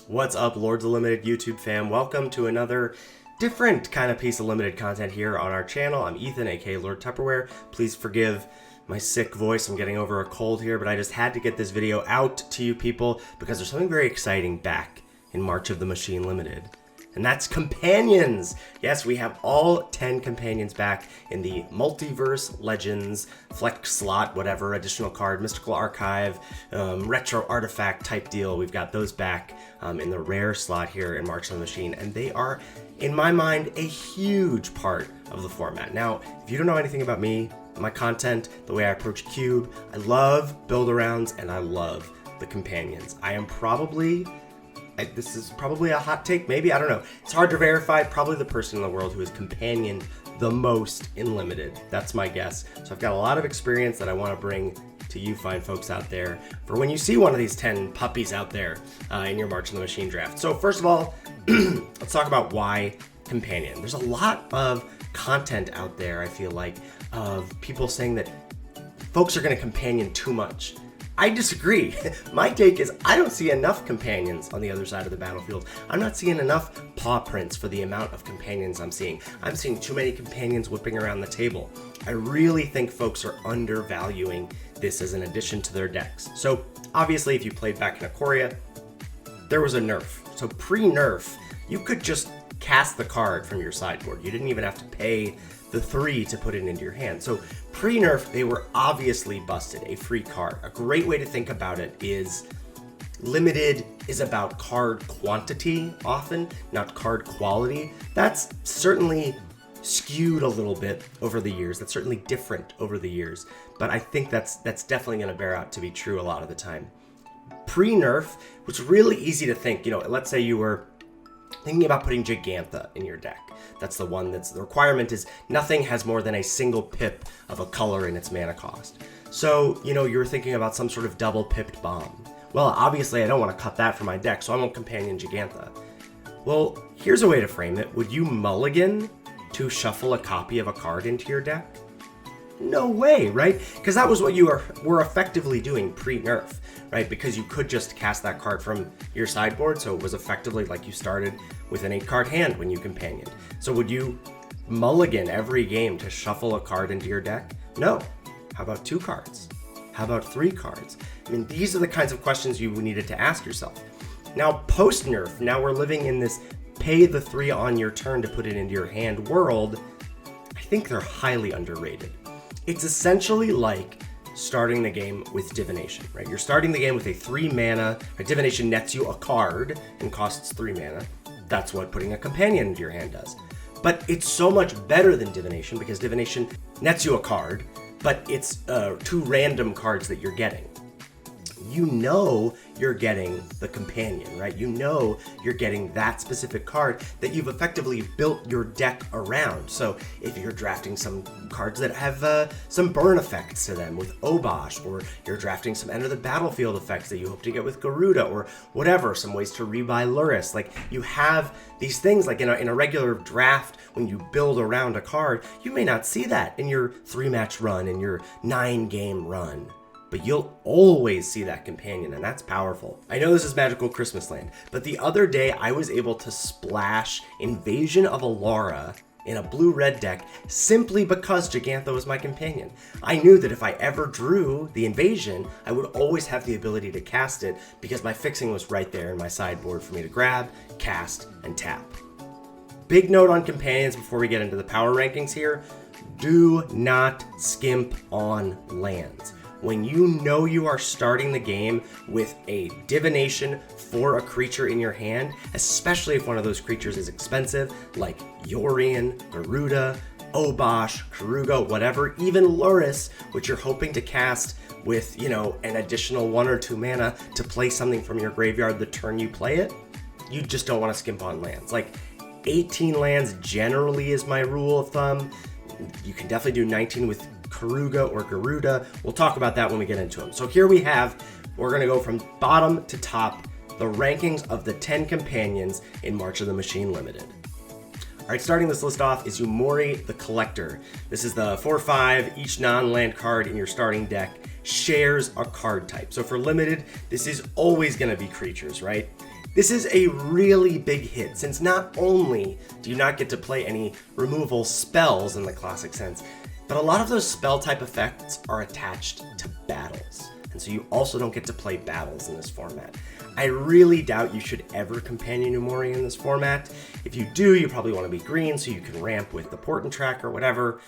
What's up, Lords of Limited YouTube fam? Welcome to another different kind of piece of limited content here on our channel. I'm Ethan, aka LordTupperware. Please forgive my sick voice. I'm getting over a cold here, but I just had to get this video out to you people because there's something very exciting back in March of the Machine Limited. And that's companions! Yes, we have all 10 companions back in the Multiverse Legends, Flex slot, whatever, additional card, Mystical Archive, Retro Artifact type deal. We've got those back in the rare slot here in March of the Machine, and they are, in my mind, a huge part of the format. Now, if you don't know anything about me, my content, the way I approach Cube, I love build-arounds and I love the companions. This is probably a hot take, maybe, I don't know. It's hard to verify, probably the person in the world who has companioned the most in Limited. That's my guess. So I've got a lot of experience that I want to bring to you fine folks out there for when you see one of these 10 puppies out there in your March of the Machine draft. So first of all, let's talk about why companion. There's a lot of content out there, I feel like, of people saying that folks are going to companion too much. I disagree. My take is I don't see enough companions on the other side of the battlefield. I'm not seeing enough paw prints for the amount of companions I'm seeing. I'm seeing too many companions whipping around the table. I really think folks are undervaluing this as an addition to their decks. So obviously if you played back in Ikoria, there was a nerf. So pre-nerf, you could just cast the card from your sideboard. You didn't even have to pay the 3 to put it into your hand. So pre-nerf, they were obviously busted, a free card. A great way to think about it is Limited is about card quantity often, not card quality. That's certainly skewed a little bit over the years. That's certainly different over the years. But I think that's definitely going to bear out to be true a lot of the time. Pre-nerf was really easy to think, let's say you were thinking about putting Gigantha in your deck. That's the one the requirement is nothing has more than a single pip of a color in its mana cost. So, you're thinking about some sort of double pipped bomb. Well, obviously I don't want to cut that from my deck, so I won't companion Gigantha. Well, here's a way to frame it. Would you mulligan to shuffle a copy of a card into your deck? No way, right? Because that was what you were effectively doing pre-nerf, right? Because you could just cast that card from your sideboard, so it was effectively like you started with an 8-card hand when you companioned. So would you mulligan every game to shuffle a card into your deck? No. How about 2 cards? How about 3 cards? I mean, these are the kinds of questions you needed to ask yourself. Now, post-nerf, now we're living in this pay the 3 on your turn to put it into your hand world. I think they're highly underrated. It's essentially like starting the game with Divination, right? You're starting the game with a 3 mana. Divination nets you a card and costs 3 mana. That's what putting a companion into your hand does. But it's so much better than Divination because Divination nets you a card, but it's 2 random cards that you're getting. You're getting the companion, right? You're getting that specific card that you've effectively built your deck around. So if you're drafting some cards that have some burn effects to them with Obosh, or you're drafting some enter the battlefield effects that you hope to get with Garuda, or whatever, some ways to rebuy Luris. Like, you have these things, like in a regular draft, when you build around a card, you may not see that in your 3-match run, in your 9-game run. But you'll always see that companion, and that's powerful. I know this is Magical Christmas Land, but the other day I was able to splash Invasion of Alara in a blue-red deck simply because Gigantha was my companion. I knew that if I ever drew the Invasion, I would always have the ability to cast it because my fixing was right there in my sideboard for me to grab, cast, and tap. Big note on companions before we get into the power rankings here. Do not skimp on lands. When you are starting the game with a divination for a creature in your hand, especially if one of those creatures is expensive, like Yorion, Garuda, Obosh, Karuga, whatever, even Luris, which you're hoping to cast with, an additional 1 or 2 mana to play something from your graveyard the turn you play it, you just don't want to skimp on lands. Like, 18 lands generally is my rule of thumb. You can definitely do 19 with Karuga or Garuda. We'll talk about that when we get into them. So here we're going to go from bottom to top, the rankings of the 10 companions in March of the Machine Limited. All right, starting this list off is Umori the Collector. This is the 4/5, each non-land card in your starting deck shares a card type. So for limited, this is always going to be creatures, right? This is a really big hit, since not only do you not get to play any removal spells in the classic sense, but a lot of those spell type effects are attached to battles. And so you also don't get to play battles in this format. I really doubt you should ever companion Umori in this format. If you do, you probably want to be green so you can ramp with the Portent Track or whatever.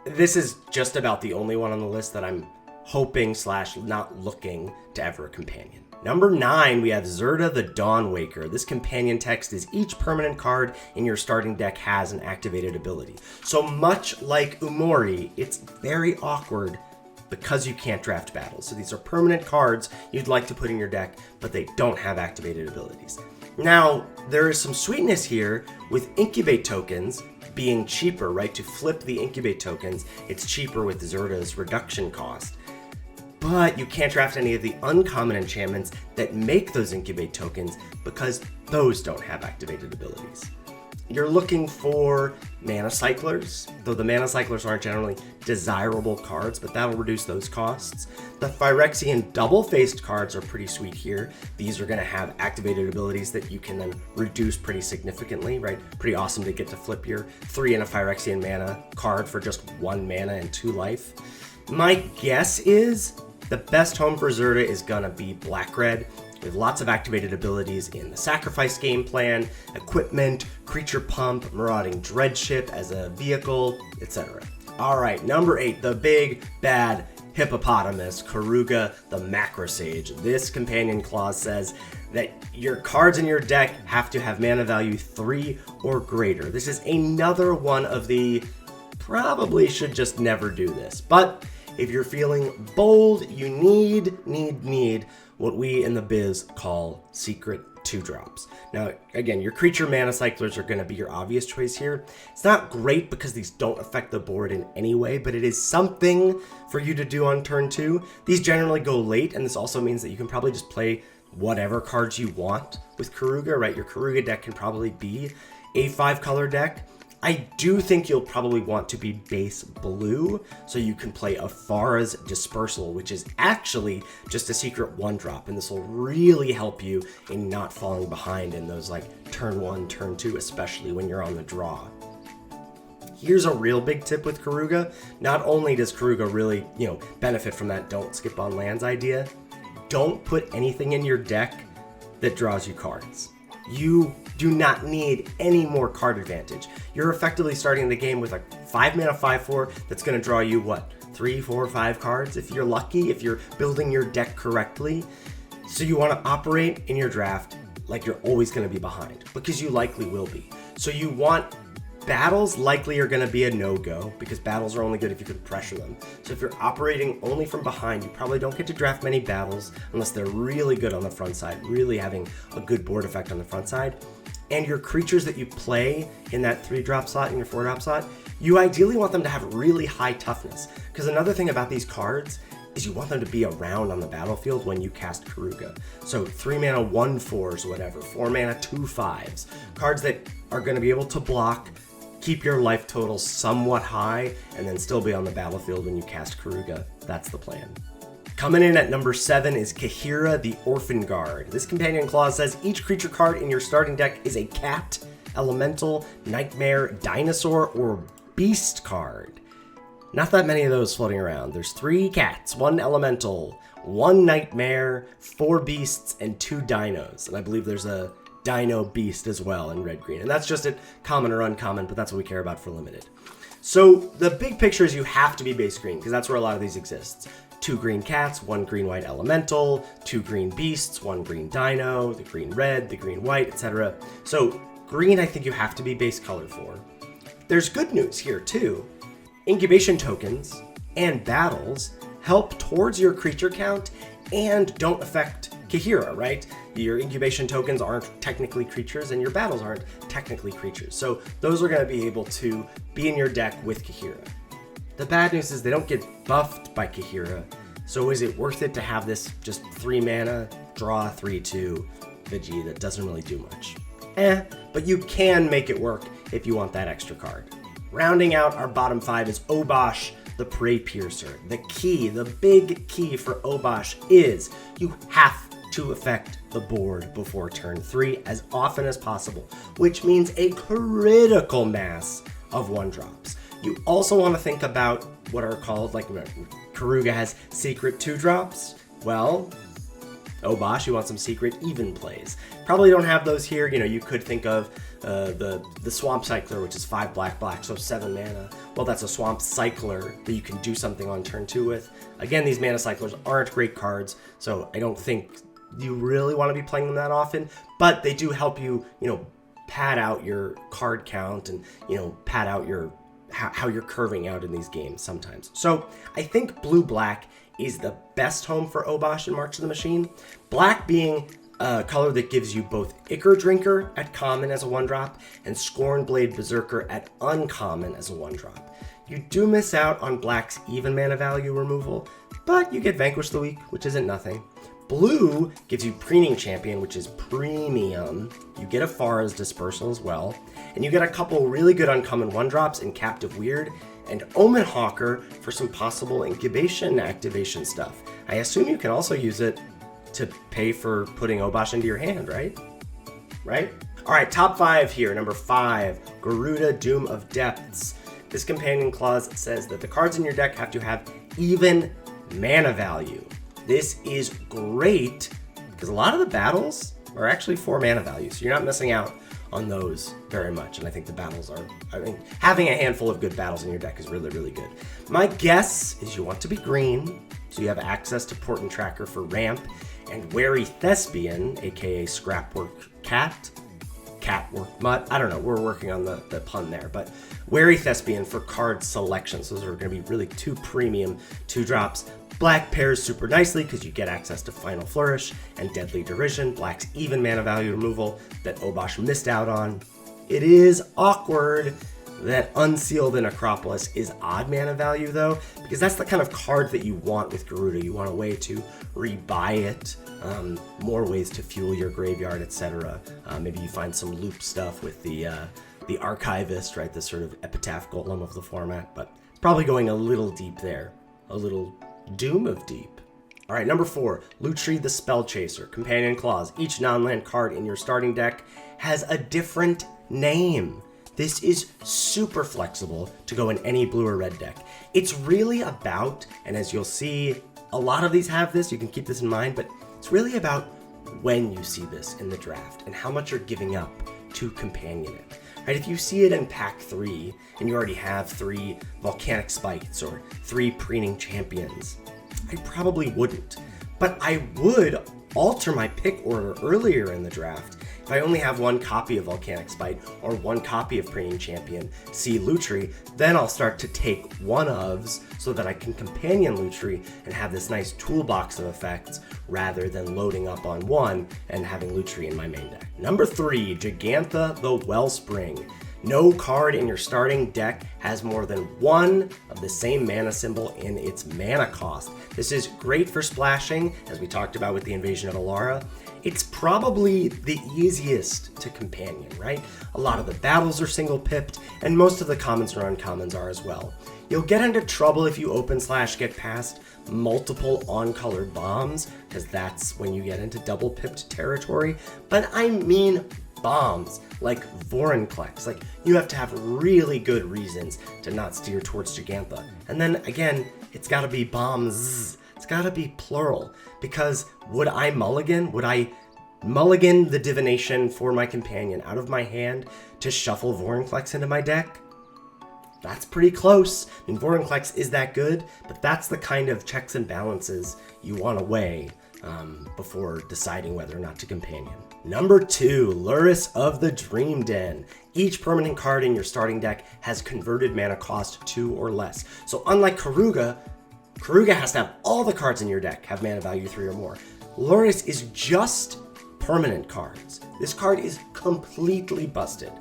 This is just about the only one on the list that I'm hoping / not looking to ever companion. Number 9, we have Zirda the Dawnwaker. This companion text is each permanent card in your starting deck has an activated ability. So much like Umori, it's very awkward because you can't draft battles. So these are permanent cards you'd like to put in your deck, but they don't have activated abilities. Now, there is some sweetness here with incubate tokens being cheaper, right? To flip the incubate tokens, it's cheaper with Zirda's reduction cost. But you can't draft any of the uncommon enchantments that make those incubate tokens because those don't have activated abilities. You're looking for mana cyclers, though the mana cyclers aren't generally desirable cards, but that'll reduce those costs. The Phyrexian double-faced cards are pretty sweet here. These are going to have activated abilities that you can then reduce pretty significantly, right? Pretty awesome to get to flip your 3 and a Phyrexian mana card for just 1 mana and 2 life. My guess is the best home for Zirda is gonna be black-red, with lots of activated abilities in the sacrifice game plan, equipment, creature pump, marauding dreadship as a vehicle, etc. Alright, number 8, the big bad hippopotamus, Keruga the Macrosage. This companion clause says that your cards in your deck have to have mana value 3 or greater. This is another one of the probably should just never do this, but if you're feeling bold, you need what we in the biz call secret 2-drops. Now, again, your creature mana cyclers are going to be your obvious choice here. It's not great because these don't affect the board in any way, but it is something for you to do on turn 2. These generally go late, and this also means that you can probably just play whatever cards you want with Keruga, right? Your Keruga deck can probably be a 5-color deck. I do think you'll probably want to be base blue, so you can play Afara's Dispersal, which is actually just a secret 1-drop, and this will really help you in not falling behind in those like turn 1, turn 2, especially when you're on the draw. Here's a real big tip with Keruga. Not only does Keruga really, benefit from that don't skip on lands idea, don't put anything in your deck that draws you cards. You do not need any more card advantage. You're effectively starting the game with a 5-mana 5/4 that's going to draw you, 3, 4, 5 cards if you're lucky, if you're building your deck correctly. So you want to operate in your draft like you're always going to be behind, because you likely will be. So you want battles likely are going to be a no-go, because battles are only good if you can pressure them. So if you're operating only from behind, you probably don't get to draft many battles unless they're really good on the front side, really having a good board effect on the front side. And your creatures that you play in that 3-drop slot and your 4-drop slot, you ideally want them to have really high toughness. Because another thing about these cards is you want them to be around on the battlefield when you cast Keruga. So 3-mana 1/4s, whatever, 4-mana 2/5s, cards that are going to be able to block, keep your life total somewhat high, and then still be on the battlefield when you cast Keruga. That's the plan. Coming in at number 7 is Kahira the Orphan Guard. This companion clause says each creature card in your starting deck is a cat, elemental, nightmare, dinosaur, or beast card. Not that many of those floating around. There's 3 cats, 1 elemental, 1 nightmare, 4 beasts, and 2 dinos. And I believe there's a Dino Beast as well in red-green. And that's just a common or uncommon, but that's what we care about for limited. So the big picture is you have to be base green, because that's where a lot of these exists. 2 green cats, 1 green-white elemental, 2 green beasts, 1 green dino, the green-red, the green-white, etc. So green I think you have to be base color for. There's good news here too. Incubation tokens and battles help towards your creature count and don't affect Kahira, right? Your incubation tokens aren't technically creatures and your battles aren't technically creatures. So those are going to be able to be in your deck with Kahira. The bad news is they don't get buffed by Kahira. So is it worth it to have this just 3 mana, draw 3/2 Vigi that doesn't really do much? But you can make it work if you want that extra card. Rounding out our bottom 5 is Obosh the Prey Piercer. The key, the big key for Obosh is you have to affect the board before turn 3 as often as possible, which means a critical mass of 1-drops. You also want to think about what are called, like Karuga has secret 2-drops. Well, Obosh, you want some secret even plays. Probably don't have those here. You could think of the Swamp Cycler, which is 5 black, so 7 mana. Well, that's a Swamp Cycler that you can do something on turn 2 with. Again, these Mana Cyclers aren't great cards, so I don't think you really want to be playing them that often, but they do help you, pad out your card count and, pad out your how you're curving out in these games sometimes. So I think blue-black is the best home for Obosh and March of the Machine. Black being a color that gives you both Ichor Drinker at common as a 1-drop and Scornblade Berserker at uncommon as a 1-drop. You do miss out on black's even mana value removal, but you get Vanquish the Weak, which isn't nothing. Blue gives you Preening Champion, which is premium. You get a Farah's Dispersal as well. And you get a couple really good uncommon 1-drops in Captive Weird and Omen Hawker for some possible incubation activation stuff. I assume you can also use it to pay for putting Obosh into your hand, right? Right? All right, top 5 here. Number 5, Garuda Doom of Depths. This companion clause says that the cards in your deck have to have even mana value. This is great because a lot of the battles are actually 4 mana values, so you're not missing out on those very much. And I think the battles are, having a handful of good battles in your deck is really, really good. My guess is you want to be green, so you have access to Portent Tracker for ramp, and Wary Thespian, aka Scrapwork Cat, Catwork Mutt, I don't know, we're working on the pun there, but Wary Thespian for card selection. So those are going to be really 2 premium 2-drops. Black pairs super nicely because you get access to Final Flourish and Deadly Derision, black's even mana value removal that Obosh missed out on. It is awkward that Unsealed in Acropolis is odd mana value though, because that's the kind of card that you want with Garuda. You want a way to rebuy it, more ways to fuel your graveyard, etc. Maybe you find some loop stuff with the Archivist, right? This sort of epitaph golem of the format, but probably going a little deep there. A little Doom of Deep. All right, number 4, Lutri the Spell Chaser. Companion clause. Each non-land card in your starting deck has a different name. This is super flexible to go in any blue or red deck. It's really about, and as you'll see, a lot of these have this, you can keep this in mind, but it's really about when you see this in the draft and how much you're giving up to companion it. Right, if you see it in pack 3 and you already have 3 Volcanic Spikes or 3 Preening Champions, I probably wouldn't. But I would alter my pick order earlier in the draft if I only have 1 copy of Volcanic Spike or 1 copy of Preening Champion, see Lutri, then I'll start to take one-ofs so that I can companion Lutri and have this nice toolbox of effects rather than loading up on 1 and having Lutri in my main deck. Number 3, Gigantha the Wellspring. No card in your starting deck has more than 1 of the same mana symbol in its mana cost. This is great for splashing, as we talked about with the Invasion of Alara. It's probably the easiest to companion, right? A lot of the battles are single-pipped, and most of the commons or uncommons are as well. You'll get into trouble if you open/get past multiple on-colored bombs, because that's when you get into double-pipped territory, but I mean bombs, like Vorinclex. Like, you have to have really good reasons to not steer towards Gigantha. And then, again, it's gotta be bombs. It's gotta be plural, because would I mulligan the divination for my companion out of my hand to shuffle Vorinclex into my deck? That's pretty close. I mean, Vorinclex is that good, but that's the kind of checks and balances you want to weigh before deciding whether or not to companion. Number 2, Lurrus of the Dream Den. Each permanent card in your starting deck has converted mana cost 2 or less. So unlike Karuga has to have all the cards in your deck have mana value 3 or more. Lurrus is just permanent cards. This card is completely busted.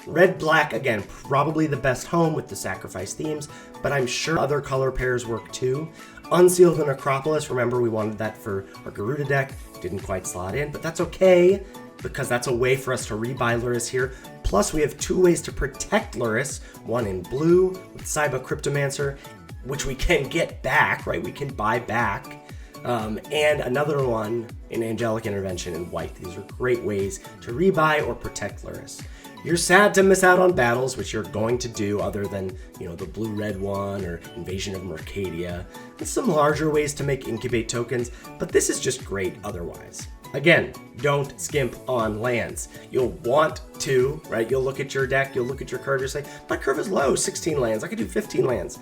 Red-black, again, probably the best home with the sacrifice themes, but I'm sure other color pairs work too. Unsealed in Acropolis, remember we wanted that for our Garuda deck, didn't quite slot in, but that's okay, because that's a way for us to rebuy Lurrus here. Plus, we have 2 ways to protect Lurrus, one in blue with Cyba Cryptomancer, which we can get back, right? We can buy back. And another one in Angelic Intervention in white. These are great ways to rebuy or protect Luris. You're sad to miss out on battles, which you're going to do other than, the blue-red one or Invasion of Mercadia. And some larger ways to make incubate tokens, but this is just great otherwise. Again, don't skimp on lands. You'll want to, right? You'll look at your deck, you'll look at your curve, you'll say, my curve is low, 16 lands, I could do 15 lands.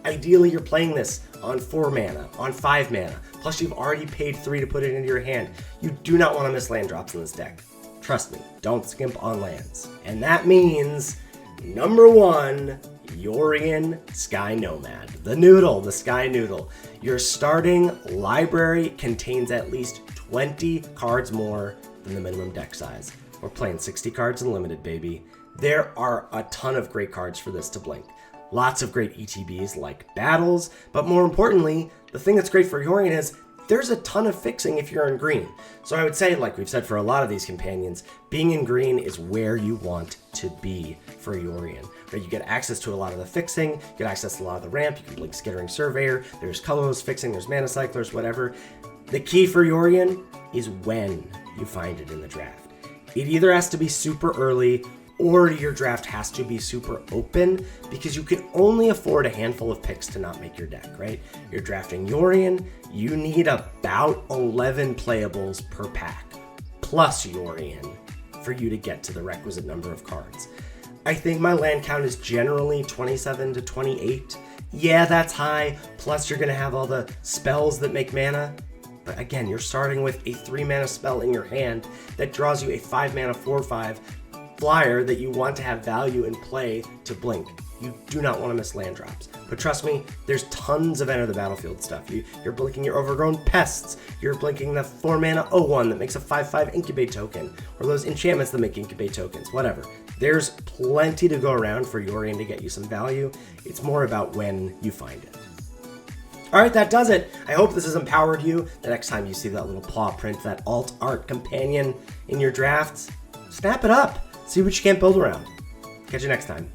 Ideally, you're playing this on 4 mana, on 5 mana, plus you've already paid 3 to put it into your hand. You do not want to miss land drops in this deck. Trust me, don't skimp on lands. And that means, number 1, Yorion Sky Nomad. The Sky Noodle. Your starting library contains at least 20 cards more than the minimum deck size. We're playing 60 cards in limited, baby. There are a ton of great cards for this to blink. Lots of great ETBs like battles, but more importantly, the thing that's great for Yorion is there's a ton of fixing if you're in green. So I would say, like we've said for a lot of these companions, being in green is where you want to be for Yorion. Right? You get access to a lot of the fixing, you get access to a lot of the ramp, you can blink Skittering Surveyor, there's colorless fixing, there's mana cyclers, whatever. The key for Yorion is when you find it in the draft. It either has to be super early or your draft has to be super open because you can only afford a handful of picks to not make your deck, right? You're drafting Yorion, you need about 11 playables per pack, plus Yorion, for you to get to the requisite number of cards. I think my land count is generally 27 to 28. Yeah, that's high, plus you're gonna have all the spells that make mana. But again, you're starting with a 3 mana spell in your hand that draws you a 5 mana 4/5 flyer that you want to have value in play to blink. You do not want to miss land drops. But trust me, there's tons of enter the battlefield stuff. You're blinking your Overgrown Pests. You're blinking the 4 mana 0/1 that makes a 5/5 incubate token. Or those enchantments that make incubate tokens. Whatever. There's plenty to go around for Yorion to get you some value. It's more about when you find it. Alright, that does it. I hope this has empowered you. The next time you see that little paw print, that alt art companion in your drafts, snap it up. See what you can't build around. Catch you next time.